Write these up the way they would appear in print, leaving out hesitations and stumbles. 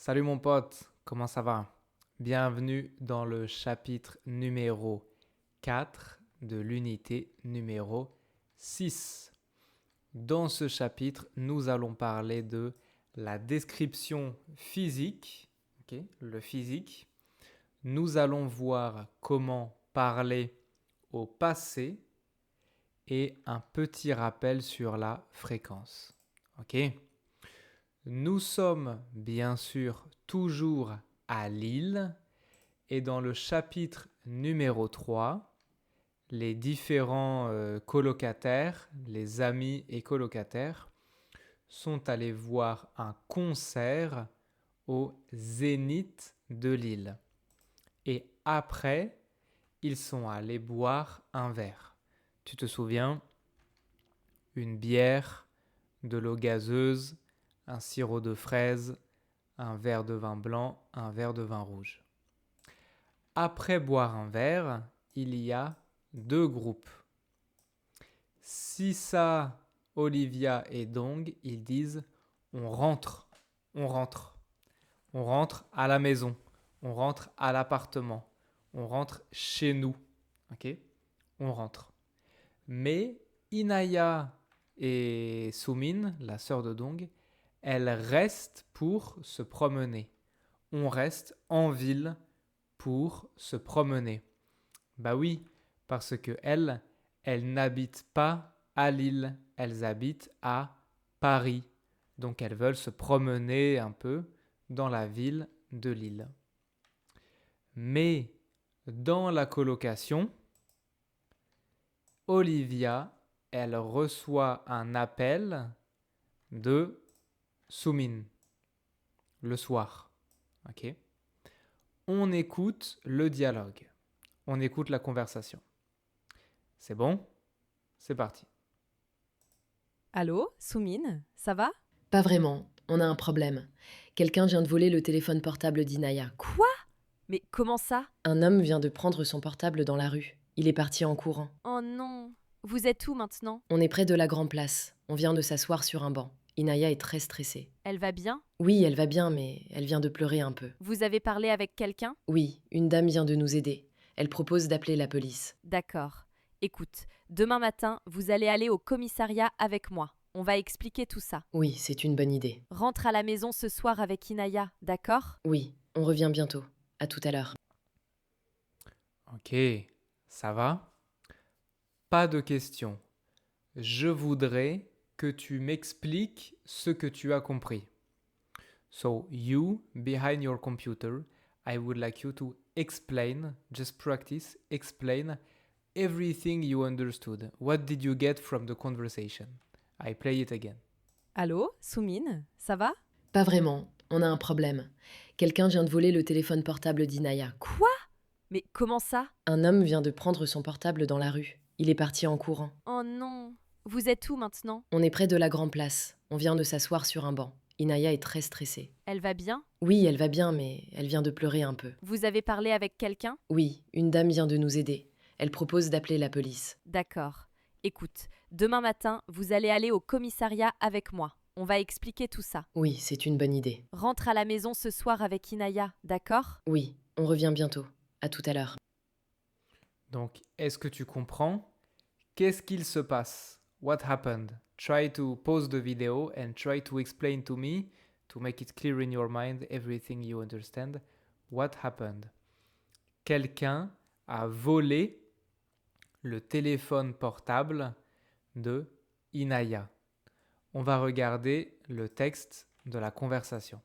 Salut mon pote, comment ça va? Bienvenue dans le chapitre numéro 4 de l'unité numéro 6. Dans ce chapitre, nous allons parler de la description physique, ok, le physique. Nous allons voir comment parler au passé et un petit rappel sur la fréquence. Ok? Nous sommes bien sûr toujours à Lille et dans le chapitre numéro 3, les différents colocataires, les amis et colocataires, sont allés voir un concert au Zénith de Lille. Et après, ils sont allés boire un verre. Tu te souviens? Une bière, de l'eau gazeuse, un sirop de fraise, un verre de vin blanc, un verre de vin rouge. Après boire un verre, il y a deux groupes. Sissa, Olivia et Dong, ils disent on rentre, on rentre. On rentre à la maison, on rentre à l'appartement, on rentre chez nous. Ok? On rentre. Mais Inaya et Sumin, la sœur de Dong, elles restent pour se promener. On reste en ville pour se promener. Bah oui, parce que elles n'habitent pas à Lille, elles habitent à Paris. Donc elles veulent se promener un peu dans la ville de Lille. Mais dans la colocation, Olivia, elle reçoit un appel de Sumin le soir. Ok? On écoute le dialogue. On écoute la conversation. C'est bon? C'est parti. Allô, Soumine, ça va? Pas vraiment, on a un problème. Quelqu'un vient de voler le téléphone portable d'Inaya. Quoi? Mais comment ça? Un homme vient de prendre son portable dans la rue. Il est parti en courant. Oh non. Vous êtes où maintenant? On est près de la Grand Place. On vient de s'asseoir sur un banc. Inaya est très stressée. Elle va bien? Oui, elle va bien, mais elle vient de pleurer un peu. Vous avez parlé avec quelqu'un? Oui, une dame vient de nous aider. Elle propose d'appeler la police. D'accord. Écoute, demain matin, vous allez aller au commissariat avec moi. On va expliquer tout ça. Oui, c'est une bonne idée. Rentre à la maison ce soir avec Inaya, d'accord? Oui, on revient bientôt. À tout à l'heure. Ok, ça va? Pas de questions. Je voudrais que tu m'expliques ce que tu as compris. So, you, behind your computer, I would like you to explain, just practice, explain everything you understood. What did you get from the conversation? I play it again. Allô, Soumine, ça va? Pas vraiment, on a un problème. Quelqu'un vient de voler le téléphone portable d'Inaya. Quoi? Mais comment ça? Un homme vient de prendre son portable dans la rue. Il est parti en courant. Oh non. Vous êtes où maintenant? On est près de la Grand Place. On vient de s'asseoir sur un banc. Inaya est très stressée. Elle va bien? Oui, elle va bien, mais elle vient de pleurer un peu. Vous avez parlé avec quelqu'un? Oui, une dame vient de nous aider. Elle propose d'appeler la police. D'accord. Écoute, demain matin, vous allez aller au commissariat avec moi. On va expliquer tout ça. Oui, c'est une bonne idée. Rentre à la maison ce soir avec Inaya, d'accord? Oui, on revient bientôt. À tout à l'heure. Donc, est-ce que tu comprends? Qu'est-ce qu'il se passe? What happened? Try to pause the video and try to explain to me, to make it clear in your mind everything you understand. What happened? Quelqu'un a volé le téléphone portable de Inaya. On va regarder le texte de la conversation.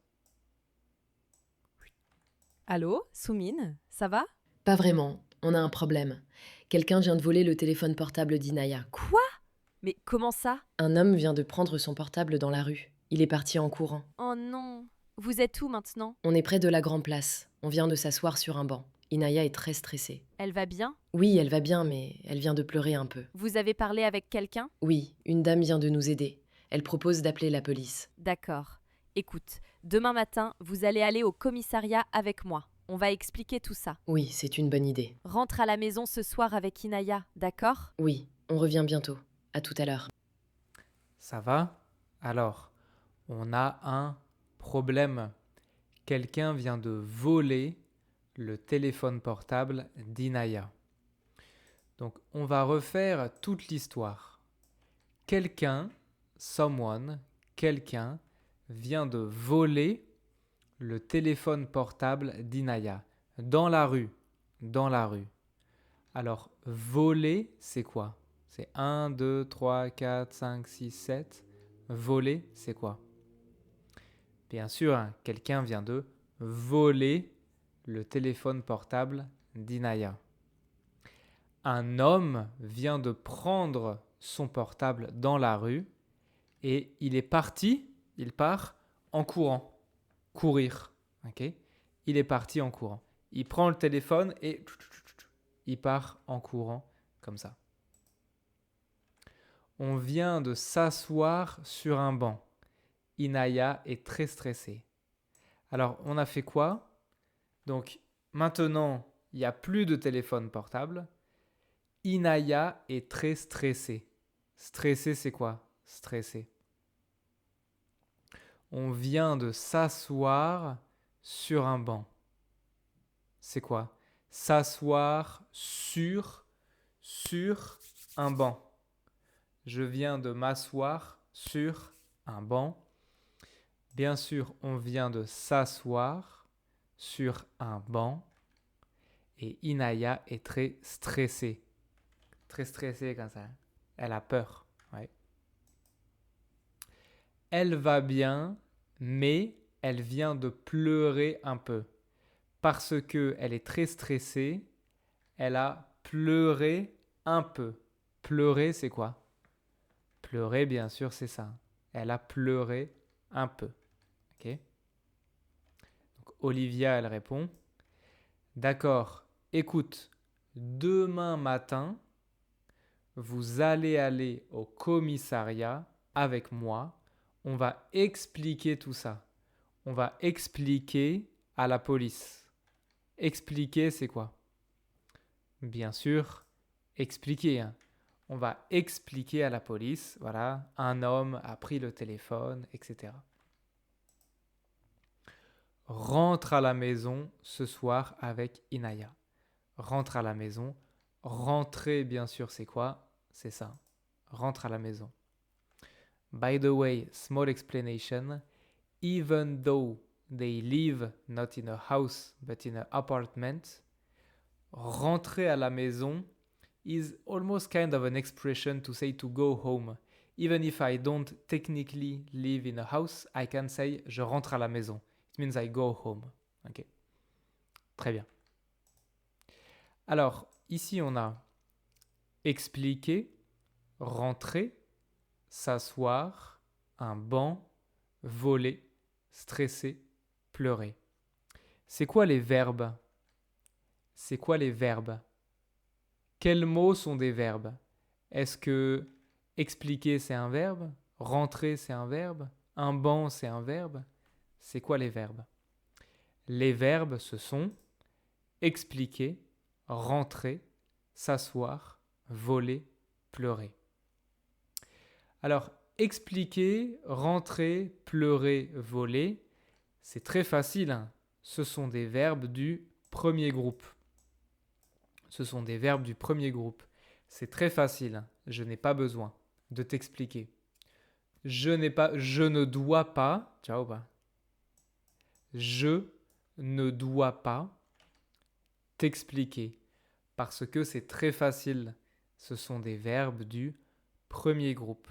Allô, Soumine, ça va? Pas vraiment, on a un problème. Quelqu'un vient de voler le téléphone portable d'Inaya. Quoi? Mais comment ça? Un homme vient de prendre son portable dans la rue. Il est parti en courant. Oh non. Vous êtes où maintenant? On est près de la Grand Place. On vient de s'asseoir sur un banc. Inaya est très stressée. Elle va bien? Oui, elle va bien, mais elle vient de pleurer un peu. Vous avez parlé avec quelqu'un? Oui, une dame vient de nous aider. Elle propose d'appeler la police. D'accord. Écoute, demain matin, vous allez aller au commissariat avec moi. On va expliquer tout ça. Oui, c'est une bonne idée. Rentre à la maison ce soir avec Inaya, d'accord? Oui, on revient bientôt. À tout à l'heure. Ça va? Alors, on a un problème. Quelqu'un vient de voler le téléphone portable d'Inaya. Donc, on va refaire toute l'histoire. Quelqu'un, quelqu'un vient de voler le téléphone portable d'Inaya dans la rue. Alors, voler, c'est quoi? C'est 1, 2, 3, 4, 5, 6, 7. Voler, c'est quoi? Bien sûr, hein, quelqu'un vient de voler le téléphone portable d'Inaya. Un homme vient de prendre son portable dans la rue et il part en courant. Courir, ok? Il est parti en courant. Il prend le téléphone et il part en courant comme ça. On vient de s'asseoir sur un banc. Inaya est très stressée. Alors, on a fait quoi? Donc, maintenant, il n'y a plus de téléphone portable. Inaya est très stressée. Stressée, c'est quoi? Stressée. On vient de s'asseoir sur un banc. C'est quoi? S'asseoir sur un banc. Je viens de m'asseoir sur un banc. Bien sûr, on vient de s'asseoir sur un banc. Et Inaya est très stressée. Très stressée comme ça. Elle a peur. Ouais. Elle va bien, mais elle vient de pleurer un peu. Parce qu'elle est très stressée, elle a pleuré un peu. Pleurer, c'est quoi? Pleurer, bien sûr, c'est ça. Elle a pleuré un peu. Okay. Donc, Olivia, elle répond. D'accord, écoute, demain matin, vous allez aller au commissariat avec moi. On va expliquer tout ça. On va expliquer à la police. Expliquer, c'est quoi? Bien sûr, expliquer. Hein. On va expliquer à la police, voilà, un homme a pris le téléphone, etc. Rentre à la maison ce soir avec Inaya. Rentre à la maison. Rentrer, bien sûr, c'est quoi? C'est ça. Rentre à la maison. By the way, small explanation. Even though they live not in a house but in an apartment, rentrer à la maison is almost kind of an expression to say to go home. Even if I don't technically live in a house, I can say je rentre à la maison. It means I go home. Okay. Très bien. Alors, ici on a expliquer, rentrer, s'asseoir, un banc, voler, stresser, pleurer. C'est quoi les verbes? C'est quoi les verbes? Quels mots sont des verbes? Est-ce que expliquer c'est un verbe? Rentrer c'est un verbe? Un banc c'est un verbe? C'est quoi les verbes? Les verbes ce sont expliquer, rentrer, s'asseoir, voler, pleurer. Alors, expliquer, rentrer, pleurer, voler, c'est très facile. Hein. Ce sont des verbes du premier groupe. Ce sont des verbes du premier groupe. C'est très facile. Hein. Je n'ai pas besoin de t'expliquer. Je ne dois pas. Ciao, pas. Je ne dois pas t'expliquer. Parce que c'est très facile. Ce sont des verbes du premier groupe.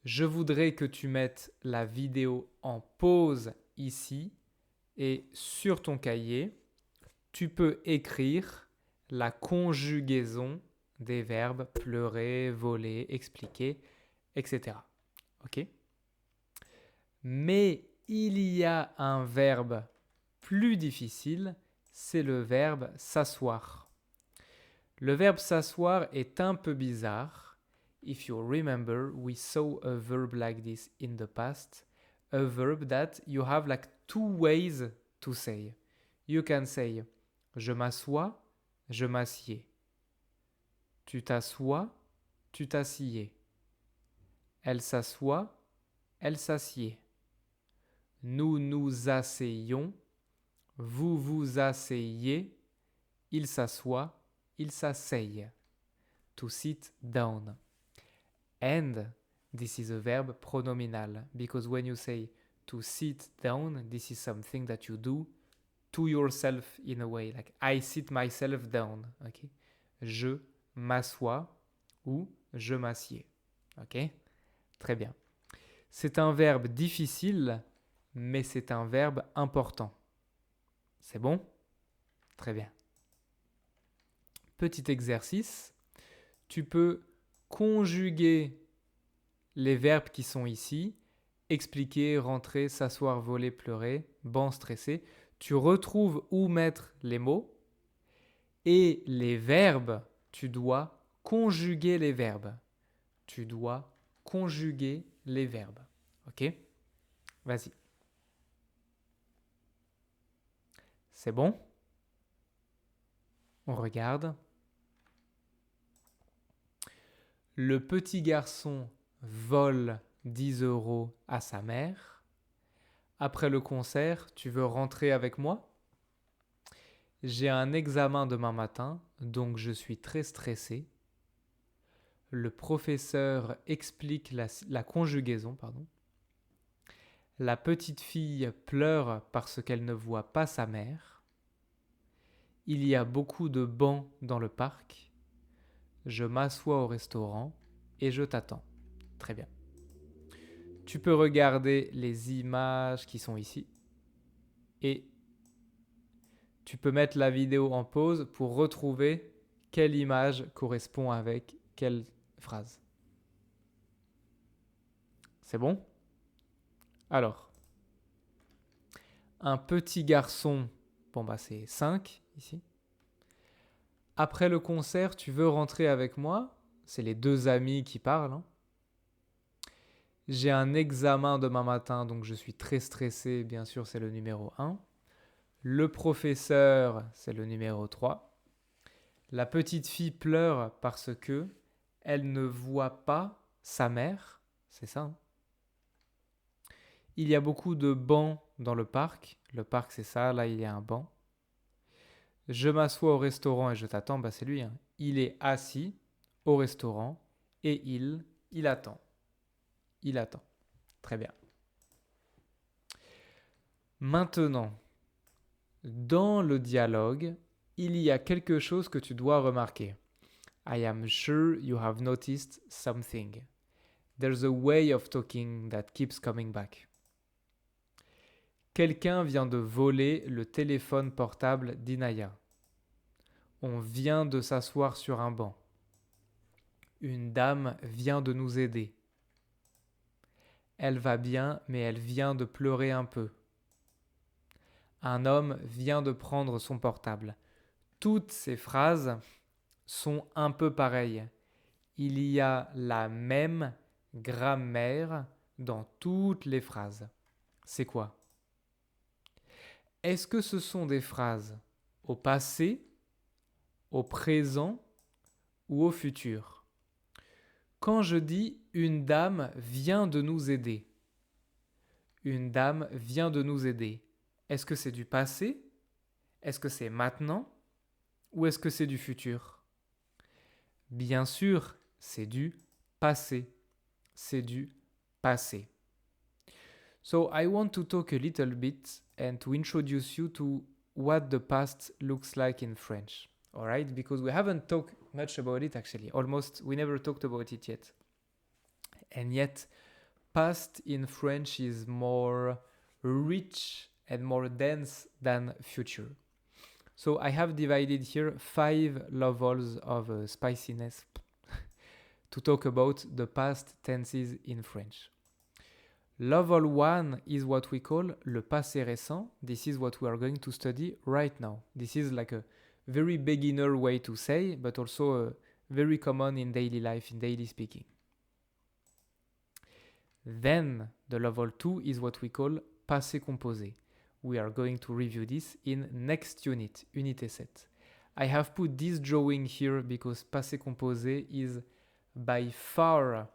Je voudrais que tu mettes la vidéo en pause ici et sur ton cahier, tu peux écrire la conjugaison des verbes pleurer, voler, expliquer, etc. Ok? Mais il y a un verbe plus difficile, c'est le verbe s'asseoir. Le verbe s'asseoir est un peu bizarre. If you remember, we saw a verb like this in the past. A verb that you have like two ways to say. You can say je m'assois, je m'assieds. Tu t'assois, tu t'assieds. Elle s'assoit, elle s'assied. nous nous asseyons, vous vous asseyez, il s'assoit, il s'asseye. To sit down. And this is a verb pronominal because when you say to sit down, this is something that you do to yourself in a way, like I sit myself down. Okay? Je m'assois ou je m'assieds. Ok? Très bien. C'est un verbe difficile, mais c'est un verbe important. C'est bon? Très bien. Petit exercice. Tu peux conjuguer les verbes qui sont ici. Expliquer, rentrer, s'asseoir, voler, pleurer, banc, stresser. Tu retrouves où mettre les mots. Et les verbes, tu dois conjuguer les verbes. Tu dois conjuguer les verbes. Ok? Vas-y. C'est bon? On regarde. Le petit garçon vole 10 € à sa mère. Après le concert, tu veux rentrer avec moi? J'ai un examen demain matin, donc je suis très stressé. Le professeur explique la conjugaison. La petite fille pleure parce qu'elle ne voit pas sa mère. Il y a beaucoup de bancs dans le parc. Je m'assois au restaurant et je t'attends. Très bien. Tu peux regarder les images qui sont ici. Et tu peux mettre la vidéo en pause pour retrouver quelle image correspond avec quelle phrase. C'est bon? Alors, un petit garçon, c'est 5 ici. Après le concert, tu veux rentrer avec moi? C'est les deux amis qui parlent. Hein. J'ai un examen demain matin, donc je suis très stressé. Bien sûr, c'est le numéro 1. Le professeur, c'est le numéro 3. La petite fille pleure parce que elle ne voit pas sa mère. C'est ça. Hein. Il y a beaucoup de bancs dans le parc. Le parc, c'est ça. Là, il y a un banc. Je m'assois au restaurant et je t'attends. C'est lui. Hein. Il est assis au restaurant et il attend. Il attend. Très bien. Maintenant, dans le dialogue, il y a quelque chose que tu dois remarquer. I am sure you have noticed something. There's a way of talking that keeps coming back. Quelqu'un vient de voler le téléphone portable d'Inaya. On vient de s'asseoir sur un banc. Une dame vient de nous aider. Elle va bien, mais elle vient de pleurer un peu. Un homme vient de prendre son portable. Toutes ces phrases sont un peu pareilles. Il y a la même grammaire dans toutes les phrases. C'est quoi? Est-ce que ce sont des phrases au passé, au présent ou au futur? Quand je dis « une dame vient de nous aider », une dame vient de nous aider, est-ce que c'est du passé? Est-ce que c'est maintenant? Ou est-ce que c'est du futur? Bien sûr, c'est du passé. C'est du passé. So I want to talk a little bit and to introduce you to what the past looks like in French. All right? Because we haven't talked much about it actually. Almost, we never talked about it yet. And yet, past in French is more rich and more dense than future. So I have divided here 5 levels of spiciness to talk about the past tenses in French. Level 1 is what we call le passé récent. This is what we are going to study right now. This is like a very beginner way to say, but also very common in daily life, in daily speaking. Then the level 2 is what we call passé composé. We are going to review this in next unit, unité 7. I have put this drawing here because passé composé is by far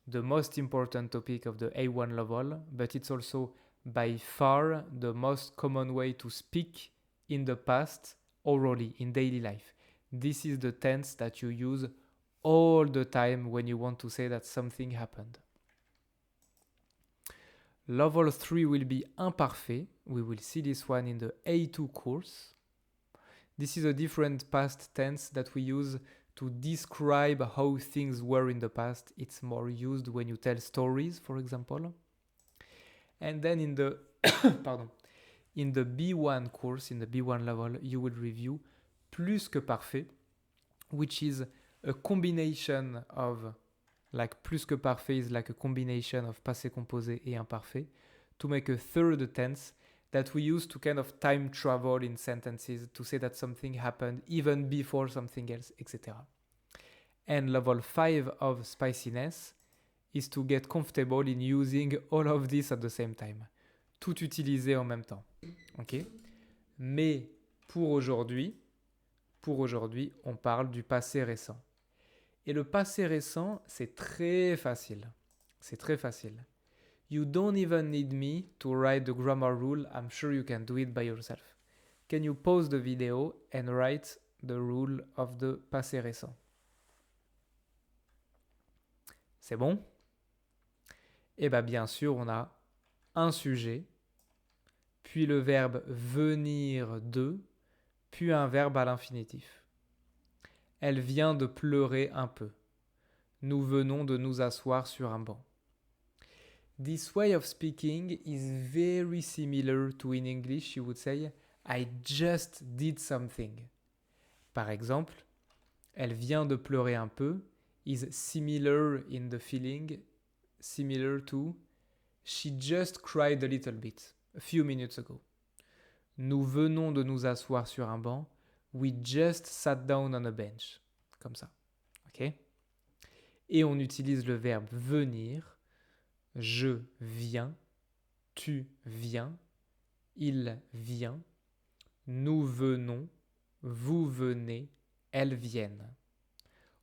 the most important topic of the A1 level, but it's also by far the most common way to speak in the past orally in daily life. This is the tense that you use all the time when you want to say that something happened. Level 3 will be imparfait. We will see this one in the A2 course. This is a different past tense that we use to describe how things were in the past. It's more used when you tell stories, for example. And then in the in the B1 course, in the B1 level, you will review plus que parfait, which is a combination of, like plus que parfait is like a combination of passé composé et imparfait, to make a third tense that we use to kind of time travel in sentences to say that something happened even before something else, etc. And level 5 of spiciness is to get comfortable in using all of this at the same time. Tout utiliser en même temps. Ok? Mais pour aujourd'hui, on parle du passé récent. Et le passé récent, c'est très facile. C'est très facile. You don't even need me to write the grammar rule. I'm sure you can do it by yourself. Can you pause the video and write the rule of the passé récent? C'est bon? Eh bien sûr, on a un sujet, puis le verbe venir de, puis un verbe à l'infinitif. Elle vient de pleurer un peu. Nous venons de nous asseoir sur un banc. This way of speaking is very similar to in English, you would say, I just did something. Par exemple, elle vient de pleurer un peu is similar in the feeling, similar to she just cried a little bit, a few minutes ago. Nous venons de nous asseoir sur un banc. We just sat down on a bench. Comme ça. Ok? Et on utilise le verbe venir. Je viens. Tu viens. Il vient. Nous venons. Vous venez. Elles viennent.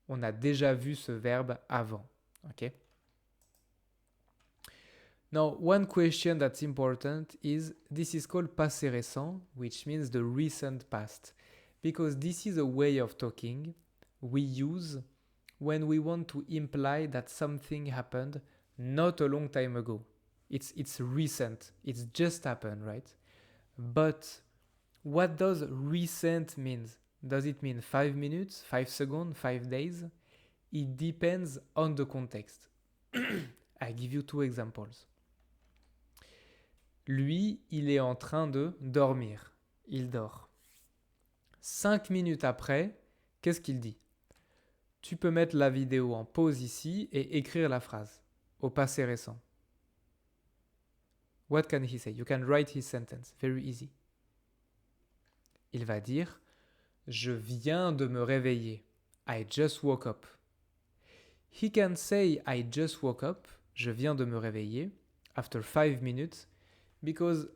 On a déjà vu ce verbe avant. Ok? Now, one question that's important is, this is called passé récent, which means the recent past. Because this is a way of talking we use when we want to imply that something happened not a long time ago. It's recent. It's just happened, right? But what does recent mean? Does it mean 5 minutes, 5 seconds, 5 days? It depends on the context. I give you 2 examples. Lui, il est en train de dormir. Il dort. 5 minutes après, qu'est-ce qu'il dit? Tu peux mettre la vidéo en pause ici et écrire la phrase au passé récent. What can he say? You can write his sentence. Very easy. Il va dire je viens de me réveiller. I just woke up. He can say I just woke up. Je viens de me réveiller. After 5 minutes. Because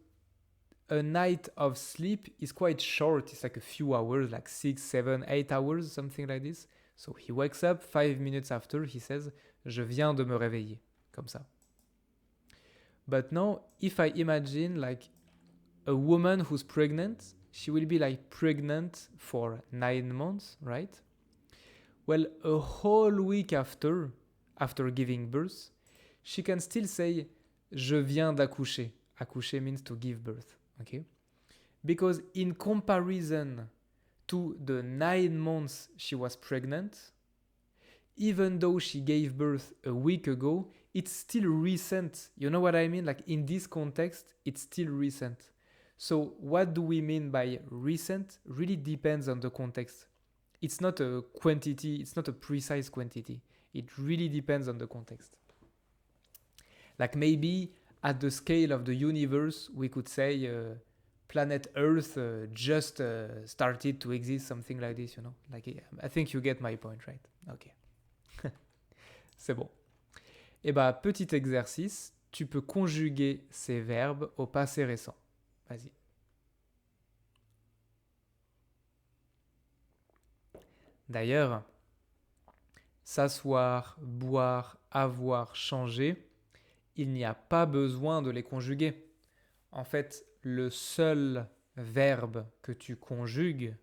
a night of sleep is quite short. It's like a few hours, like 6, 7, 8 hours, something like this. So he wakes up 5 minutes after, he says, je viens de me réveiller. Comme ça. But now, if I imagine like a woman who's pregnant, she will be like pregnant for 9 months, right? Well, a whole week after giving birth, she can still say, je viens d'accoucher. Accoucher means to give birth, okay? Because in comparison to the 9 months she was pregnant, even though she gave birth a week ago, it's still recent. You know what I mean? Like in this context, it's still recent. So what do we mean by recent? Really depends on the context. It's not a quantity, it's not a precise quantity. It really depends on the context. Like maybe at the scale of the universe, we could say planet Earth just started to exist, something like this, you know. Like I think you get my point, right? Ok. C'est bon. Et bah, petit exercice, tu peux conjuguer ces verbes au passé récent. Vas-y. D'ailleurs, s'asseoir, boire, avoir, changer, il n'y a pas besoin de les conjuguer. En fait, le seul verbe que tu conjugues,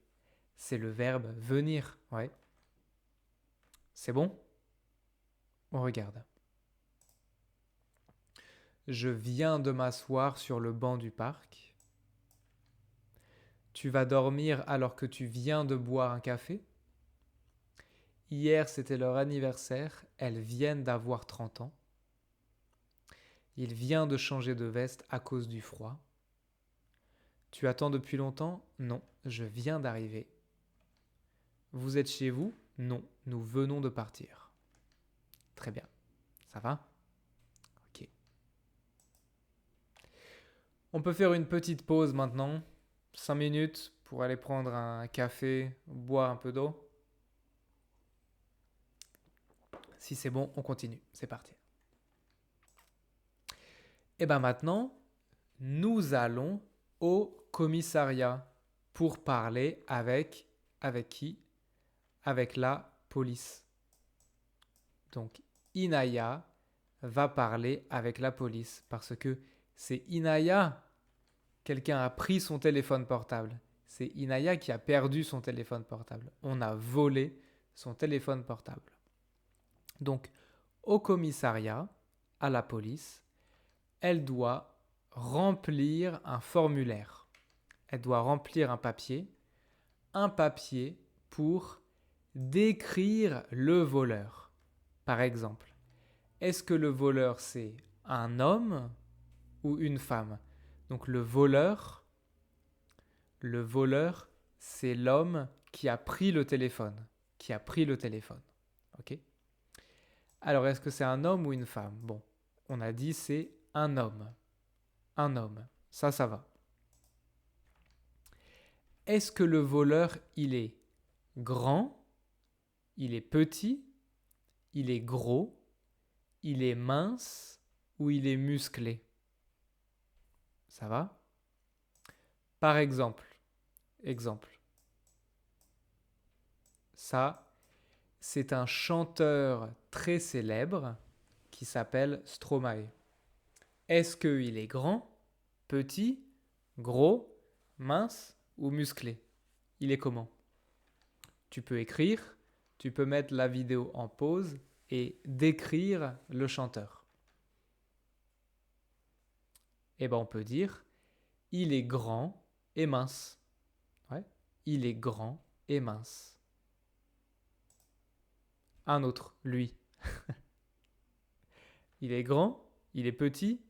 c'est le verbe venir. Ouais. C'est bon? On regarde. Je viens de m'asseoir sur le banc du parc. Tu vas dormir alors que tu viens de boire un café. Hier, c'était leur anniversaire. Elles viennent d'avoir 30 ans. Il vient de changer de veste à cause du froid. Tu attends depuis longtemps? Non, je viens d'arriver. Vous êtes chez vous? Non, nous venons de partir. Très bien. Ça va? Ok. On peut faire une petite pause maintenant. 5 minutes pour aller prendre un café, boire un peu d'eau. Si c'est bon, on continue. C'est parti. Et bien maintenant, nous allons au commissariat pour parler avec qui? Avec la police. Donc Inaya va parler avec la police parce que c'est Inaya. Quelqu'un a pris son téléphone portable. C'est Inaya qui a perdu son téléphone portable. On a volé son téléphone portable. Donc au commissariat, à la police, elle doit remplir un formulaire. Elle doit remplir un papier pour décrire le voleur. Par exemple, est-ce que le voleur c'est un homme ou une femme? Donc le voleur, c'est l'homme qui a pris le téléphone. Ok? Alors, est-ce que c'est un homme ou une femme? Bon, on a dit c'est un homme. Un homme. Ça va. Est-ce que le voleur, il est grand? Il est petit? Il est gros? Il est mince? Ou il est musclé? Ça va? Par exemple. Ça, c'est un chanteur très célèbre qui s'appelle Stromae. Est-ce qu'il est grand, petit, gros, mince ou musclé? Il est comment? Tu peux écrire, tu peux mettre la vidéo en pause et décrire le chanteur. Eh bien, on peut dire, il est grand et mince. Ouais, il est grand et mince. Un autre, lui. Il est grand, il est petit,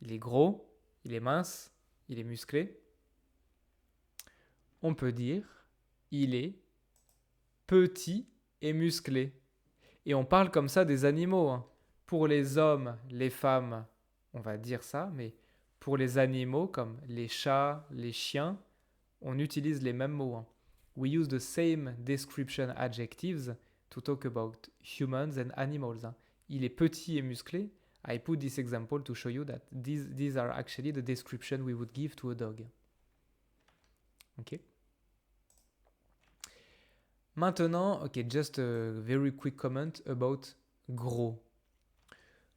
il est gros, il est mince, il est musclé. On peut dire, il est petit et musclé. Et on parle comme ça des animaux. Hein. Pour les hommes, les femmes, on va dire ça, mais pour les animaux comme les chats, les chiens, on utilise les mêmes mots. Hein. We use the same description adjectives to talk about humans and animals. Hein. Il est petit et musclé. I put this example to show you that these are actually the description we would give to a dog. Ok. Maintenant, okay, just a very quick comment about gros.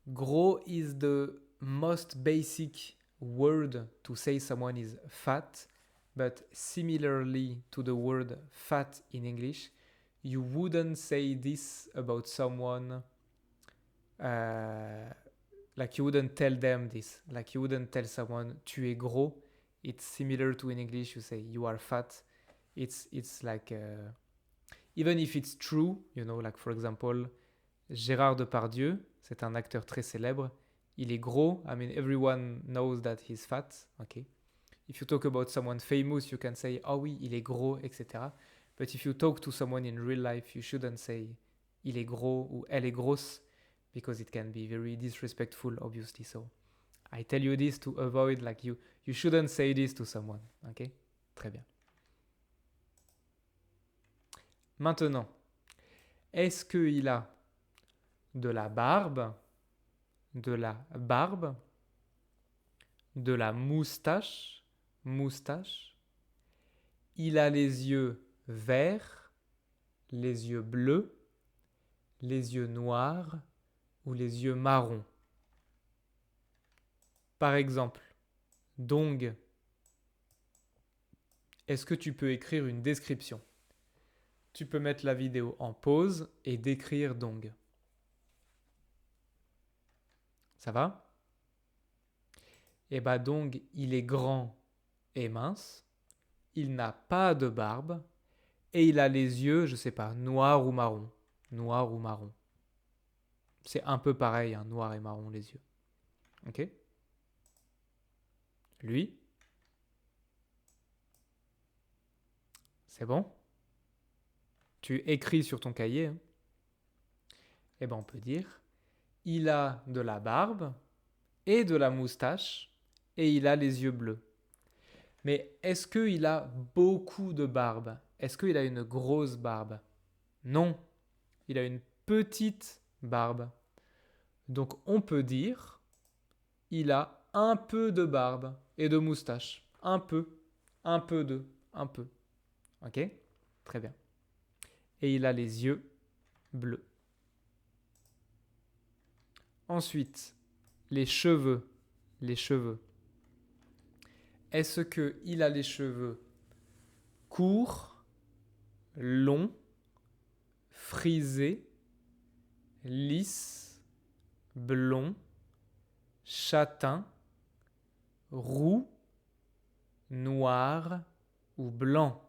Gros is the most basic word to say someone is fat, but similarly to the word fat in English, you wouldn't say this about someone, like you wouldn't tell them this, like you wouldn't tell someone tu es gros. It's similar to in English, you say you are fat. It's like, even if it's true, you know, like for example, Gérard Depardieu, c'est un acteur très célèbre. Il est gros. I mean, everyone knows that he's fat. Okay. If you talk about someone famous, you can say, oh oui, il est gros, etc. But if you talk to someone in real life, you shouldn't say, il est gros ou elle est grosse, because it can be very disrespectful, obviously. So, I tell you this to avoid, like, you shouldn't say this to someone. Okay. Très bien. Maintenant, est-ce qu'il a de la barbe, de la moustache, il a les yeux verts, les yeux bleus, les yeux noirs ou les yeux marrons. Par exemple, Dong. Est-ce que tu peux écrire une description? Tu peux mettre la vidéo en pause et décrire Dong. Ça va? Eh bien Dong, il est grand et mince. Il n'a pas de barbe. Et il a les yeux, je sais pas, noirs ou marron. Noir ou marron. C'est un peu pareil, hein, noir et marron les yeux. Ok? Lui? C'est bon? Tu écris sur ton cahier. Hein? Eh bien on peut dire, il a de la barbe et de la moustache et il a les yeux bleus. Mais est-ce qu'il a beaucoup de barbe? Est-ce qu'il a une grosse barbe? Non, il a une petite barbe. Donc on peut dire, il a un peu de barbe et de moustache. Un peu de, un peu. Ok? Très bien. Et il a les yeux bleus. Ensuite, les cheveux. Les cheveux. Est-ce qu'il a les cheveux courts, longs, frisés, lisses, blonds, châtains, roux, noirs ou blancs?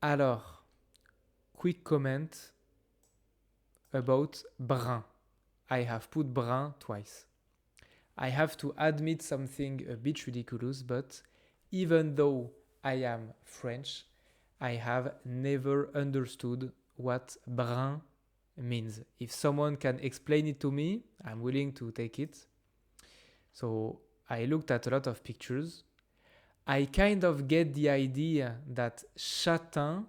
Alors, quick comment about brun. I have put brun twice. I have to admit something a bit ridiculous, but even though I am French, I have never understood what brun means. If someone can explain it to me, I'm willing to take it. So I looked at a lot of pictures. I kind of get the idea that châtain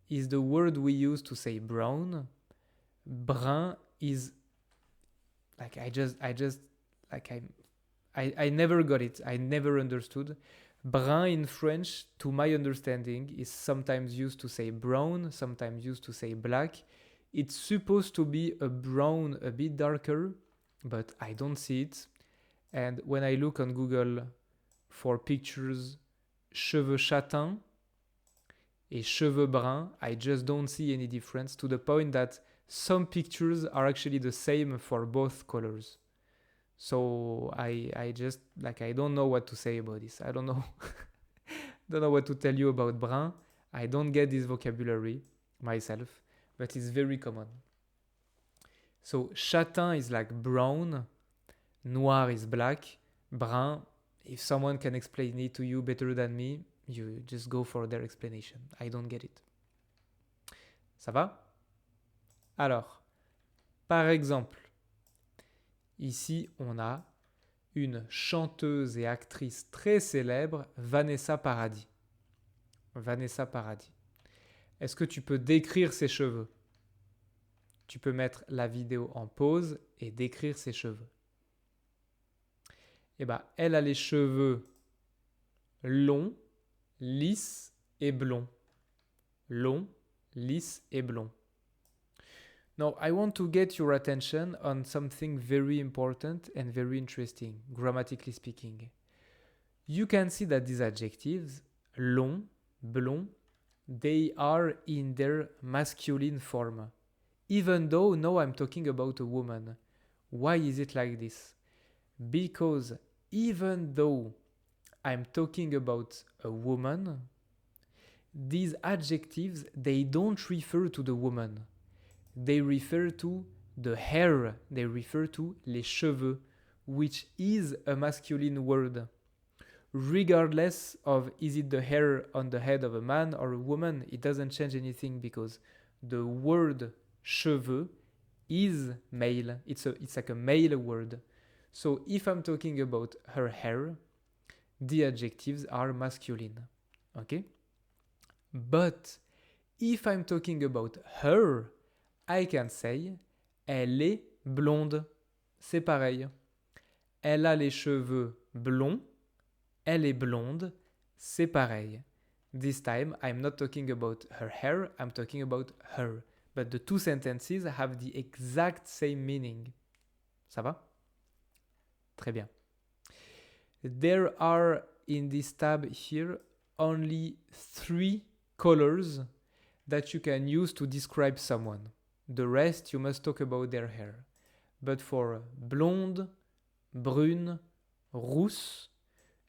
is the word we use to say brown. Brun is like I never got it. I never understood. Brun in French, to my understanding, is sometimes used to say brown, sometimes used to say black. It's supposed to be a brown a bit darker, but I don't see it. And when I look on Google for pictures, cheveux châtains et cheveux bruns, I just don't see any difference, to the point that some pictures are actually the same for both colors. So I just I don't know what to say about this. I don't know don't know what to tell you about brun. I don't get this vocabulary myself, but it's very common. So châtain is like brown, noir is black, brun, if someone can explain it to you better than me, you just go for their explanation. I don't get it. Ça va? Alors, par exemple, ici on a une chanteuse et actrice très célèbre, Vanessa Paradis. Vanessa Paradis. Est-ce que tu peux décrire ses cheveux? Tu peux mettre la vidéo en pause et décrire ses cheveux. Eh bien, elle a les cheveux longs, lisses et blonds. Longs, lisses et blonds. Now, I want to get your attention on something very important and very interesting, grammatically speaking. You can see that these adjectives, long, blond, they are in their masculine form. Even though now I'm talking about a woman. Why is it like this? Because even though I'm talking about a woman, these adjectives, they don't refer to the woman. They refer to the hair, they refer to les cheveux, which is a masculine word. Regardless of is it the hair on the head of a man or a woman, it doesn't change anything because the word cheveux is male. It's like a male word. So if I'm talking about her hair, the adjectives are masculine. Okay? But if I'm talking about her, I can say elle est blonde. C'est pareil. Elle a les cheveux blonds. Elle est blonde. C'est pareil. This time, I'm not talking about her hair, I'm talking about her. But the two sentences have the exact same meaning. Ça va? Très bien. There are in this tab here only 3 colors that you can use to describe someone. The rest, you must talk about their hair. But for blonde, brune, rousse,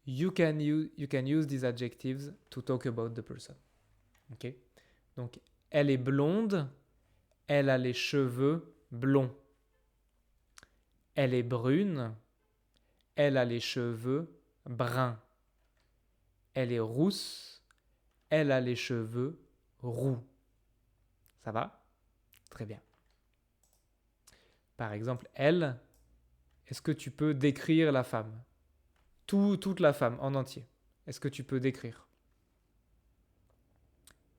you can use these adjectives to talk about the person. Okay? Donc, elle est blonde, elle a les cheveux blonds. Elle est brune, elle a les cheveux bruns. Elle est rousse, elle a les cheveux roux. Ça va? Très bien. Par exemple, elle, est-ce que tu peux décrire la femme? Toute la femme en entier. Est-ce que tu peux décrire?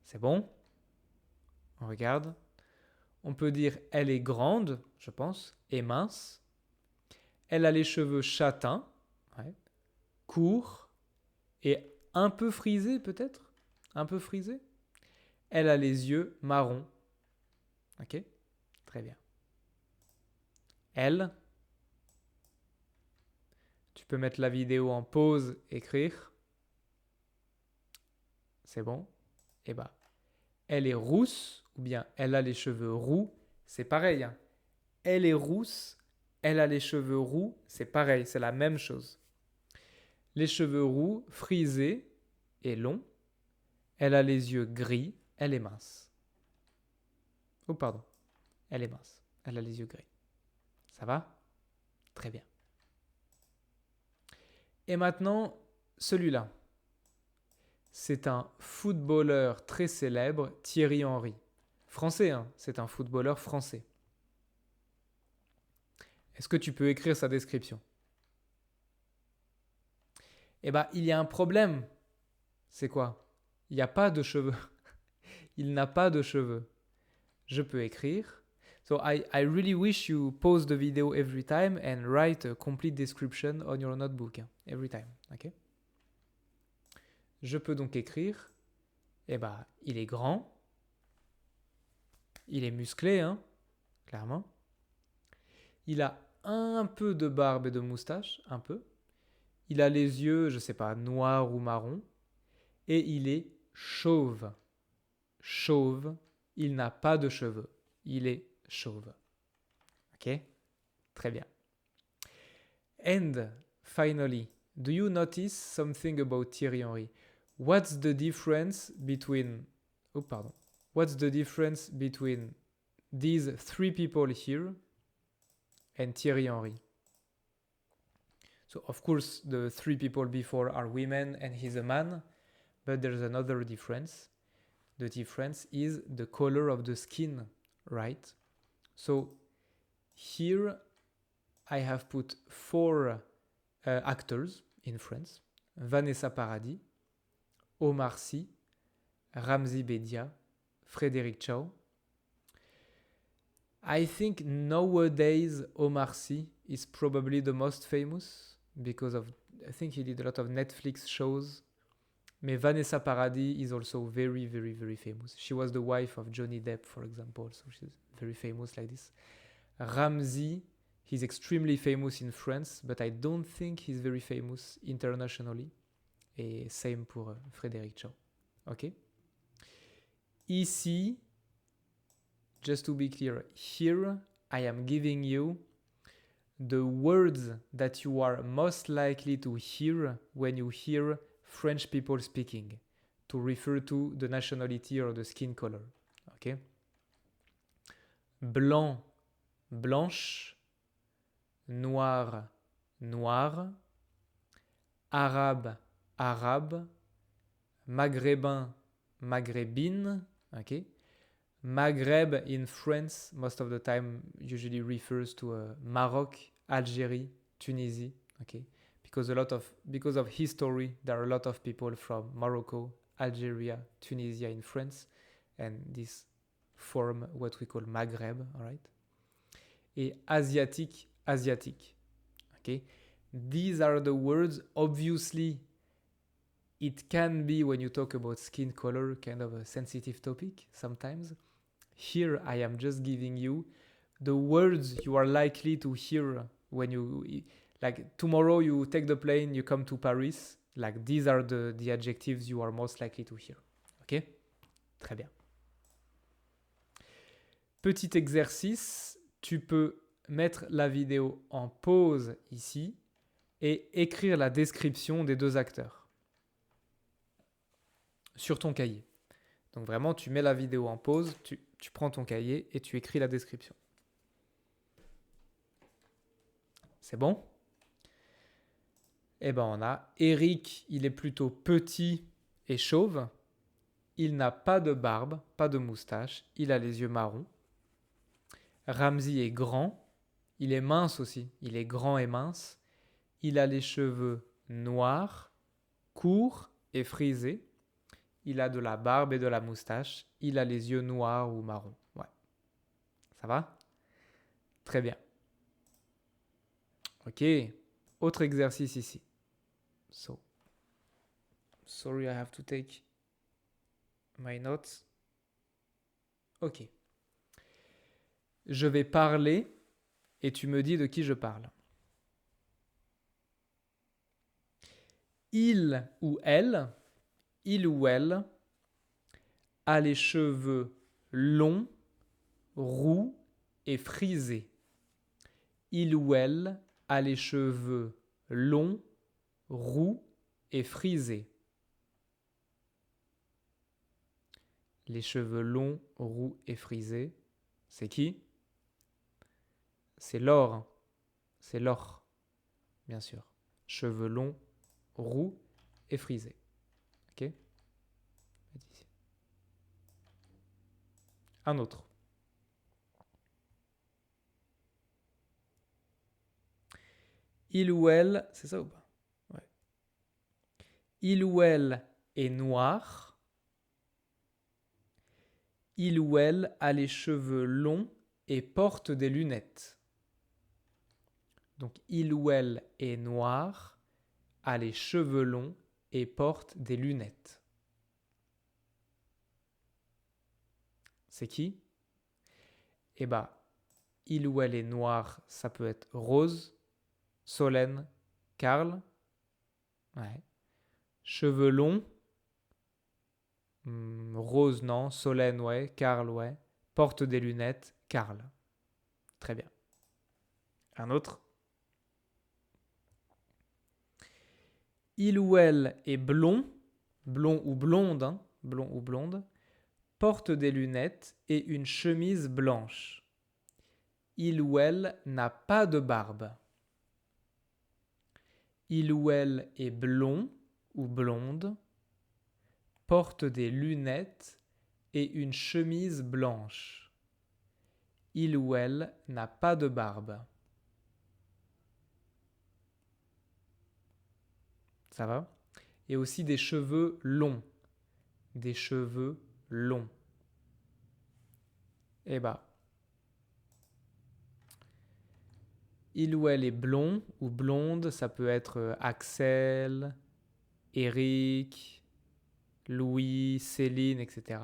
C'est bon? On regarde. On peut dire elle est grande, je pense, et mince. Elle a les cheveux châtains, ouais, courts et un peu frisés peut-être? Un peu frisés? Elle a les yeux marrons. Ok? Très bien. Elle. Tu peux mettre la vidéo en pause, écrire. C'est bon? Eh bien, elle est rousse ou bien elle a les cheveux roux. C'est pareil. Hein. Elle est rousse, elle a les cheveux roux. C'est pareil, c'est la même chose. Les cheveux roux, frisés et longs. Elle a les yeux gris, elle est mince. Oh pardon, elle est mince. Elle a les yeux gris. Ça va? Très bien. Et maintenant, celui-là. C'est un footballeur très célèbre, Thierry Henry. Français, hein, c'est un footballeur français. Est-ce que tu peux écrire sa description? Eh bien, il y a un problème. C'est quoi? Il n'y a pas de cheveux. Il n'a pas de cheveux. Je peux écrire. So I really wish you pause the video every time and write a complete description on your notebook. Every time, ok? Je peux donc écrire, eh ben, il est grand, il est musclé, hein, clairement. Il a un peu de barbe et de moustache, un peu. Il a les yeux, je sais pas, noirs ou marrons. Et il est chauve. Chauve, il n'a pas de cheveux. Il est chauve. Ok? Très bien. And finally, do you notice something about Thierry Henry? What's the difference between... Oh, pardon. What's the difference between these 3 people here and Thierry Henry? So, of course, the 3 people before are women and he's a man, but there's another difference. The difference is the color of the skin, right? So, here I have put 4 actors in France. Vanessa Paradis, Omar Sy, Ramzy Bedia, Frédéric Chao. I think nowadays Omar Sy is probably the most famous because of, I think he did a lot of Netflix shows. Mais Vanessa Paradis is also very, very, very famous. She was the wife of Johnny Depp, for example, so she's very famous like this. Ramzy, he's extremely famous in France, but I don't think he's very famous internationally. Et same pour Frédéric Chao. Ok? Ici, just to be clear, here I am giving you the words that you are most likely to hear when you hear French people speaking, to refer to the nationality or the skin color. Okay? Blanc, blanche. Noir, noir. Arabe, arabe. Maghrébin, maghrébine. Okay? Maghreb in France, most of the time, usually refers to Maroc, Algeria, Tunisia. Okay? Because of history, there are a lot of people from Morocco, Algeria, Tunisia in France, and this form what we call Maghreb, all right? Et asiatique, asiatique. Okay? These are the words. Obviously, it can be, when you talk about skin color, kind of a sensitive topic sometimes. Here, I am just giving you the words you are likely to hear when you... like tomorrow you take the plane, you come to Paris. Like these are the adjectives you are most likely to hear. Ok? Très bien. Petit exercice, tu peux mettre la vidéo en pause ici et écrire la description des deux acteurs sur ton cahier. Donc vraiment, tu mets la vidéo en pause, tu prends ton cahier et tu écris la description. C'est bon? Eh bien, on a Eric, il est plutôt petit et chauve. Il n'a pas de barbe, pas de moustache. Il a les yeux marrons. Ramzi est grand. Il est mince aussi. Il est grand et mince. Il a les cheveux noirs, courts et frisés. Il a de la barbe et de la moustache. Il a les yeux noirs ou marrons. Ouais. Ça va? Très bien. Ok. Autre exercice ici. So, sorry, I have to take my notes. Ok. Je vais parler et tu me dis de qui je parle. Il ou elle a les cheveux longs, roux et frisés. Il ou elle a les cheveux longs, roux et frisés. Les cheveux longs, roux et frisés, c'est qui? C'est Laure. C'est Laure, bien sûr. Cheveux longs, roux et frisés. Ok? Un autre. Il ou elle, c'est ça ou pas? Ouais. Il ou elle est noir. Il ou elle a les cheveux longs et porte des lunettes. Donc, il ou elle est noir, a les cheveux longs et porte des lunettes. C'est qui? Eh bien, il ou elle est noir, ça peut être Rose, Solène, Karl. Ouais. Cheveux longs. Rose, non. Solène, ouais. Karl, ouais. Porte des lunettes, Karl. Très bien. Un autre. Il ou elle est blond, blond ou blonde, hein, blond ou blonde, porte des lunettes et une chemise blanche. Il ou elle n'a pas de barbe. Il ou elle est blond ou blonde, porte des lunettes et une chemise blanche. Il ou elle n'a pas de barbe. Ça va? Et aussi des cheveux longs. Des cheveux longs. Eh ben, il ou elle est blond ou blonde, ça peut être Axel, Eric, Louis, Céline, etc.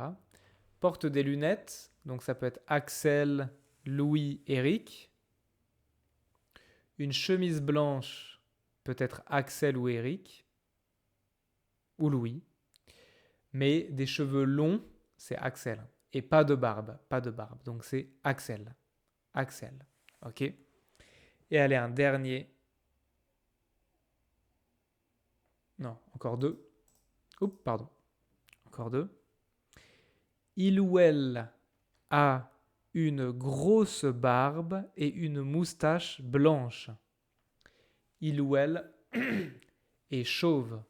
Porte des lunettes, donc ça peut être Axel, Louis, Eric. Une chemise blanche, peut-être Axel ou Eric, ou Louis. Mais des cheveux longs, c'est Axel. Et pas de barbe, donc c'est Axel. Axel, ok? Et allez, un dernier. Non, encore deux. Oups, pardon. Encore deux. Il ou elle a une grosse barbe et une moustache blanche. Il ou elle est chauve.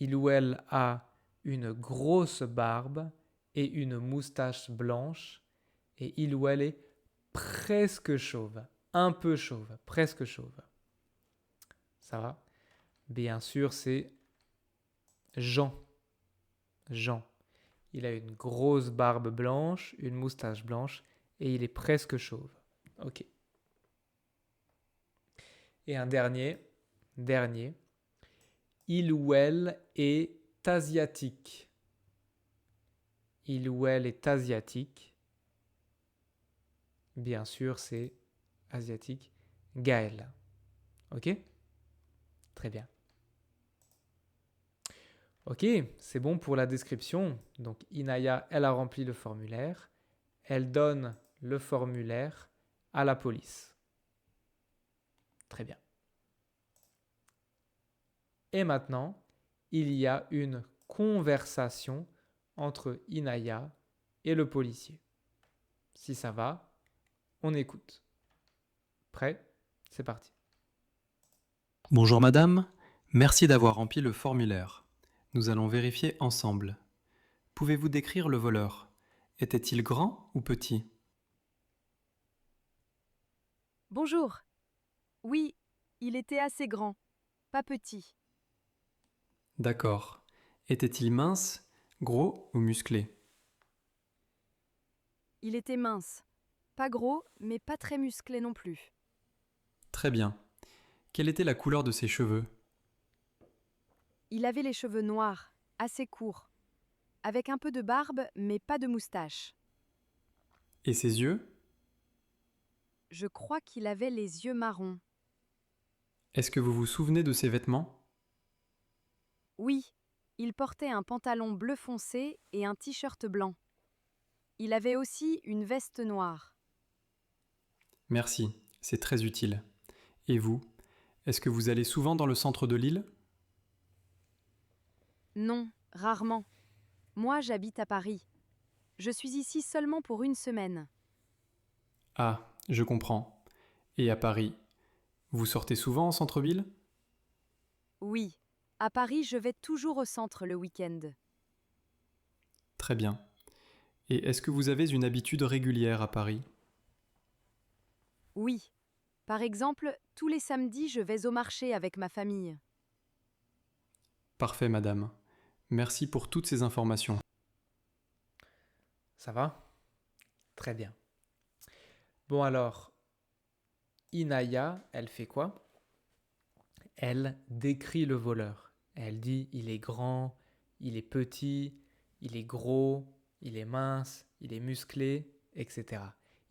Il ou elle a une grosse barbe et une moustache blanche. Et il ou elle est presque chauve. Un peu chauve, presque chauve. Ça va? Bien sûr, c'est Jean. Jean. Il a une grosse barbe blanche, une moustache blanche et il est presque chauve. Ok. Et un dernier. Il ou elle est asiatique. Il ou elle est asiatique. Bien sûr, c'est asiatique. Gaël. Ok? Très bien. Ok, c'est bon pour la description. Donc Inaya, elle a rempli le formulaire. Elle donne le formulaire à la police. Très bien. Et maintenant, il y a une conversation entre Inaya et le policier. Si ça va, on écoute. Prêt? C'est parti. Bonjour madame, merci d'avoir rempli le formulaire. Nous allons vérifier ensemble. Pouvez-vous décrire le voleur? Était-il grand ou petit? Bonjour. Oui, il était assez grand, pas petit. D'accord. Était-il mince, gros ou musclé? Il était mince, pas gros, mais pas très musclé non plus. Très bien. Quelle était la couleur de ses cheveux? Il avait les cheveux noirs, assez courts, avec un peu de barbe, mais pas de moustache. Et ses yeux? Je crois qu'il avait les yeux marrons. Est-ce que vous vous souvenez de ses vêtements? Oui, il portait un pantalon bleu foncé et un t-shirt blanc. Il avait aussi une veste noire. Merci, c'est très utile. Et vous? Est-ce que vous allez souvent dans le centre de l'île? Non, rarement. Moi, j'habite à Paris. Je suis ici seulement pour une semaine. Ah, je comprends. Et à Paris? Vous sortez souvent en centre-ville? Oui, à Paris, je vais toujours au centre le week-end. Très bien. Et est-ce que vous avez une habitude régulière à Paris? Oui. Par exemple, tous les samedis, je vais au marché avec ma famille. Parfait, madame. Merci pour toutes ces informations. Ça va? Très bien. Bon alors, Inaya, elle fait quoi? Elle décrit le voleur. Elle dit il est grand, il est petit, il est gros, il est mince, il est musclé, etc.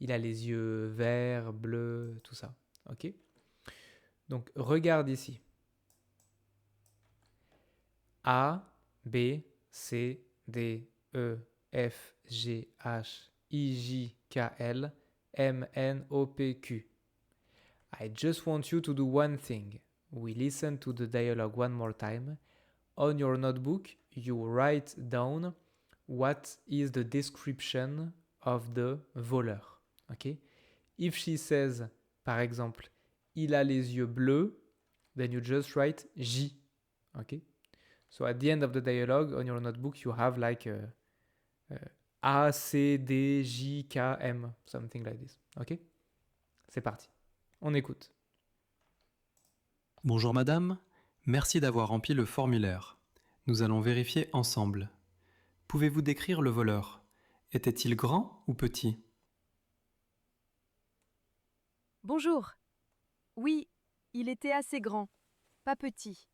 Il a les yeux verts, bleus, tout ça. Ok? Donc regarde ici. A, B, C, D, E, F, G, H, I, J, K, L, M, N, O, P, Q. I just want you to do one thing. We listen to the dialogue one more time. On your notebook, you write down what is the description of the voleur. Okay? If she says, par exemple, il a les yeux bleus, then you just write J. Okay? So at the end of the dialogue, on your notebook, you have like A, C, D, J, K, M, something like this. Ok? C'est parti. On écoute. Bonjour madame, merci d'avoir rempli le formulaire. Nous allons vérifier ensemble. Pouvez-vous décrire le voleur? Était-il grand ou petit? Bonjour. Oui, il était assez grand, pas petit.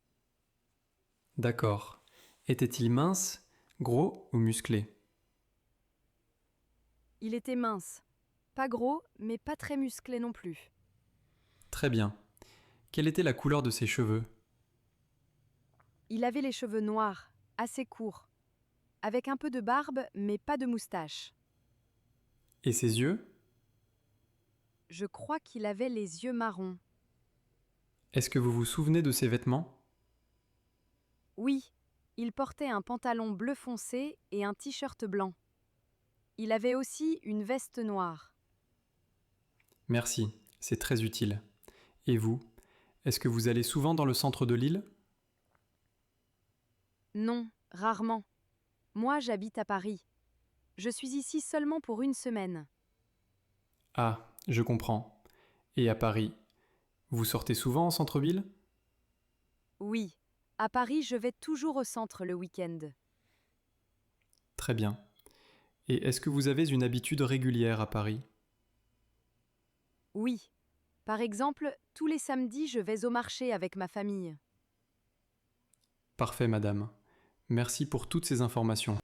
D'accord. Était-il mince, gros ou musclé? Il était mince, pas gros, mais pas très musclé non plus. Très bien. Quelle était la couleur de ses cheveux? Il avait les cheveux noirs, assez courts, avec un peu de barbe, mais pas de moustache. Et ses yeux? Je crois qu'il avait les yeux marrons. Est-ce que vous vous souvenez de ses vêtements? Oui, il portait un pantalon bleu foncé et un t-shirt blanc. Il avait aussi une veste noire. Merci, c'est très utile. Et vous? Est-ce que vous allez souvent dans le centre de l'île? Non, rarement. Moi, j'habite à Paris. Je suis ici seulement pour une semaine. Ah, je comprends. Et à Paris? Vous sortez souvent en centre-ville? Oui, à Paris, je vais toujours au centre le week-end. Très bien. Et est-ce que vous avez une habitude régulière à Paris? Oui. Par exemple, tous les samedis, je vais au marché avec ma famille. Parfait, madame. Merci pour toutes ces informations.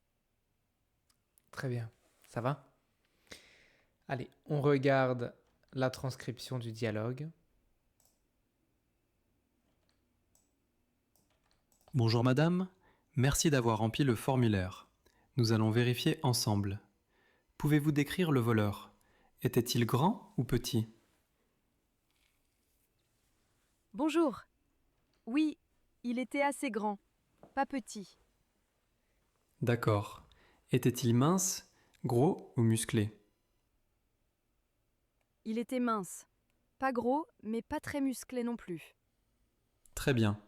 Très bien. Ça va? Allez, on regarde la transcription du dialogue. Bonjour madame, merci d'avoir rempli le formulaire. Nous allons vérifier ensemble. Pouvez-vous décrire le voleur? Était-il grand ou petit? Bonjour. Oui, il était assez grand, pas petit. D'accord. Était-il mince, gros ou musclé? Il était mince. Pas gros, mais pas très musclé non plus. Très bien.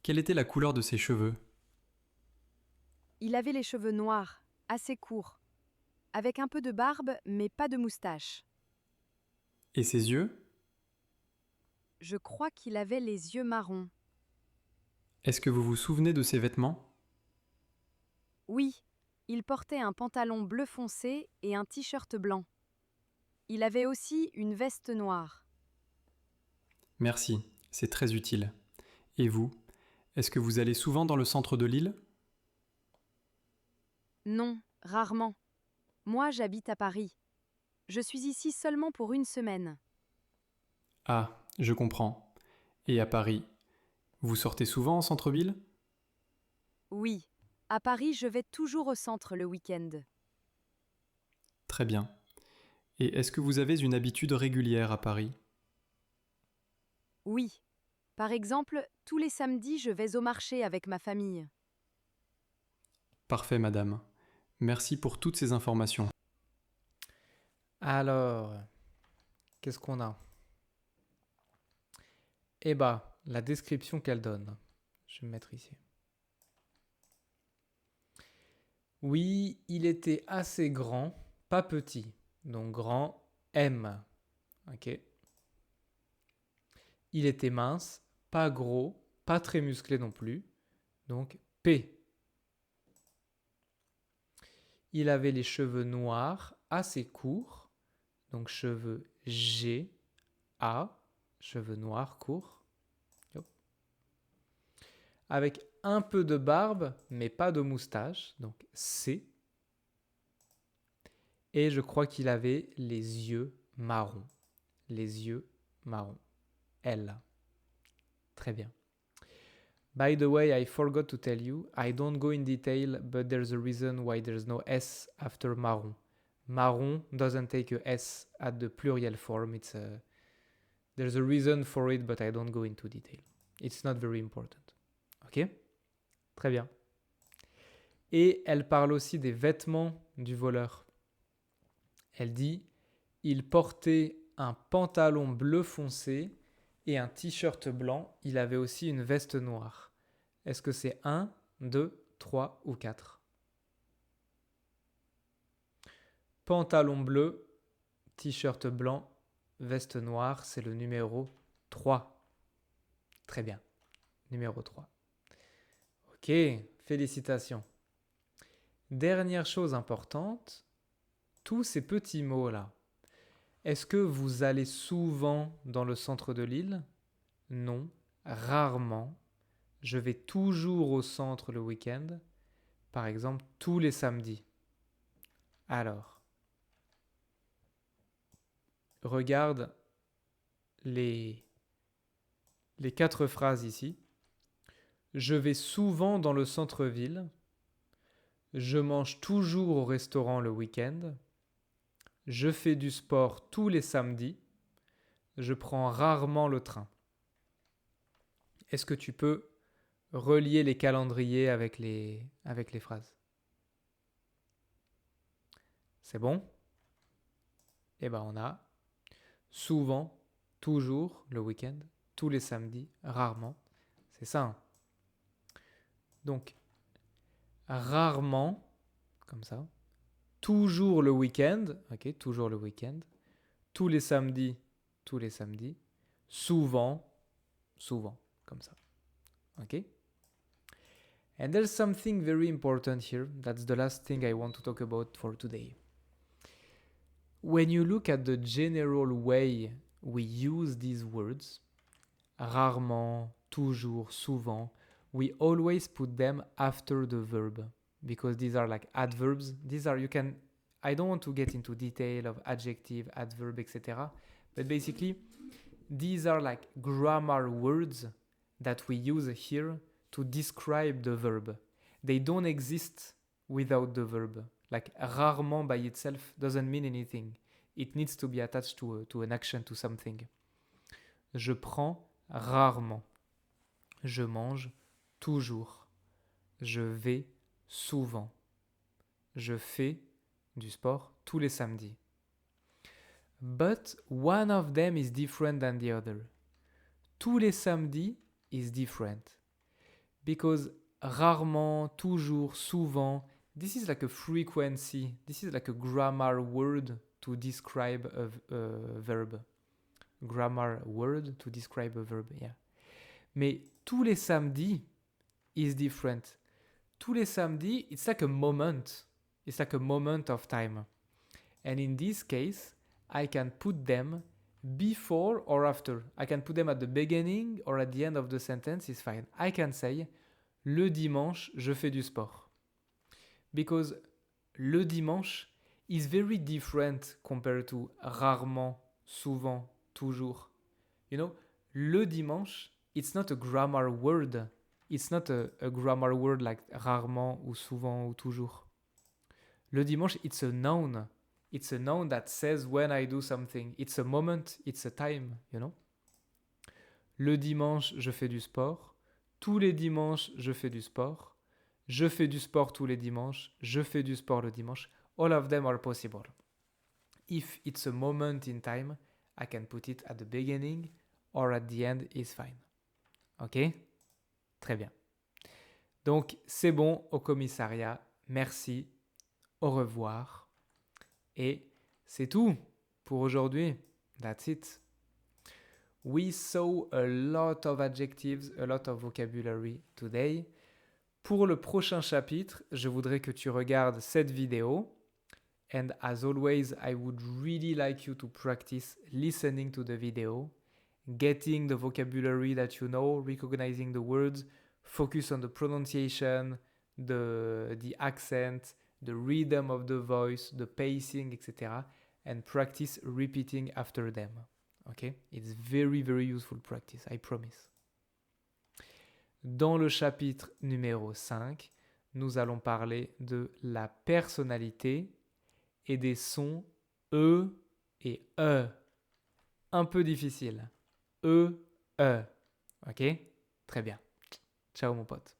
Quelle était la couleur de ses cheveux? Il avait les cheveux noirs, assez courts, avec un peu de barbe, mais pas de moustache. Et ses yeux? Je crois qu'il avait les yeux marrons. Est-ce que vous vous souvenez de ses vêtements? Oui, il portait un pantalon bleu foncé et un t-shirt blanc. Il avait aussi une veste noire. Merci, c'est très utile. Et vous? Est-ce que vous allez souvent dans le centre de l'île? Non, rarement. Moi, j'habite à Paris. Je suis ici seulement pour une semaine. Ah, je comprends. Et à Paris, vous sortez souvent en centre-ville? Oui, à Paris, je vais toujours au centre le week-end. Très bien. Et est-ce que vous avez une habitude régulière à Paris? Oui. Par exemple, tous les samedis, je vais au marché avec ma famille. Parfait, madame. Merci pour toutes ces informations. Alors, qu'est-ce qu'on a? Eh bah, la description qu'elle donne. Je vais me mettre ici. Oui, il était assez grand, pas petit. Donc grand M. Ok. Il était mince, pas gros, pas très musclé non plus. Donc P. Il avait les cheveux noirs, assez courts. Donc cheveux G, A. Cheveux noirs, courts. Hop. Avec un peu de barbe, mais pas de moustache. Donc C. Et je crois qu'il avait les yeux marrons. Les yeux marrons. L. Très bien. By the way, I forgot to tell you, I don't go in detail, but there's a reason why there's no S after marron. Marron doesn't take a S at the plurial form. There's a reason for it, but I don't go into detail. It's not very important. Ok? Très bien. Et elle parle aussi des vêtements du voleur. Elle dit, il portait un pantalon bleu foncé et un t-shirt blanc. Il avait aussi une veste noire. Est-ce que c'est 1, 2, 3 ou 4? Pantalon bleu, t-shirt blanc, veste noire, c'est le numéro 3. Très bien. Numéro 3. Ok, félicitations. Dernière chose importante, tous ces petits mots-là. Est-ce que vous allez souvent dans le centre de l'île? Non, rarement. Je vais toujours au centre le week-end. Par exemple, tous les samedis. Alors, regarde les 4 phrases ici. Je vais souvent dans le centre-ville. Je mange toujours au restaurant le week-end. Je fais du sport tous les samedis. Je prends rarement le train. Est-ce que tu peux relier les calendriers avec les phrases? C'est bon? Eh bien, on a souvent, toujours le week-end, tous les samedis, rarement. C'est ça. Hein. Donc, rarement, comme ça. Toujours le week-end, ok, toujours le week-end. Tous les samedis, souvent, comme ça. Ok? And there's something very important here. That's the last thing I want to talk about for today. When you look at the general way we use these words, rarement, toujours, souvent, we always put them after the verb because these are like adverbs. I don't want to get into detail of adjective, adverb, etc. But basically, these are like grammar words that we use here to describe the verb. They don't exist without the verb. Like rarement by itself doesn't mean anything. It needs to be attached to an action, to something. Je prends rarement. Je mange toujours. Je vais souvent. Je fais du sport tous les samedis. But one of them is different than the other. Tous les samedis is different. Because rarement, toujours, souvent, this is like a frequency. This is like a grammar word to describe a verb. Grammar word to describe a verb, yeah. Mais tous les samedis is different. Tous les samedis, it's like a moment. It's like a moment of time. And in this case, I can put them before or after. I can put them at the beginning or at the end of the sentence, it's fine. I can say, le dimanche, je fais du sport. Because le dimanche is very different compared to rarement, souvent, toujours. You know, le dimanche, it's not a grammar word. It's not a grammar word like rarement ou souvent ou toujours. Le dimanche, it's a noun. It's a noun that says when I do something. It's a moment, it's a time, you know. Le dimanche, je fais du sport. Tous les dimanches, je fais du sport. Je fais du sport tous les dimanches. Je fais du sport le dimanche. All of them are possible. If it's a moment in time, I can put it at the beginning or at the end is fine. Ok? Très bien. Donc, c'est bon au commissariat. Merci. Au revoir. Et c'est tout pour aujourd'hui. That's it. We saw a lot of adjectives, a lot of vocabulary today. Pour le prochain chapitre, je voudrais que tu regardes cette vidéo. And as always, I would really like you to practice listening to the video, getting the vocabulary that you know, recognizing the words, focus on the pronunciation, the accent, the rhythm of the voice, the pacing, etc. And practice repeating after them. Okay? It's very, very useful practice, I promise. Dans le chapitre numéro 5, nous allons parler de la personnalité et des sons E et E. Un peu difficile. E, E. Ok? Très bien. Ciao mon pote.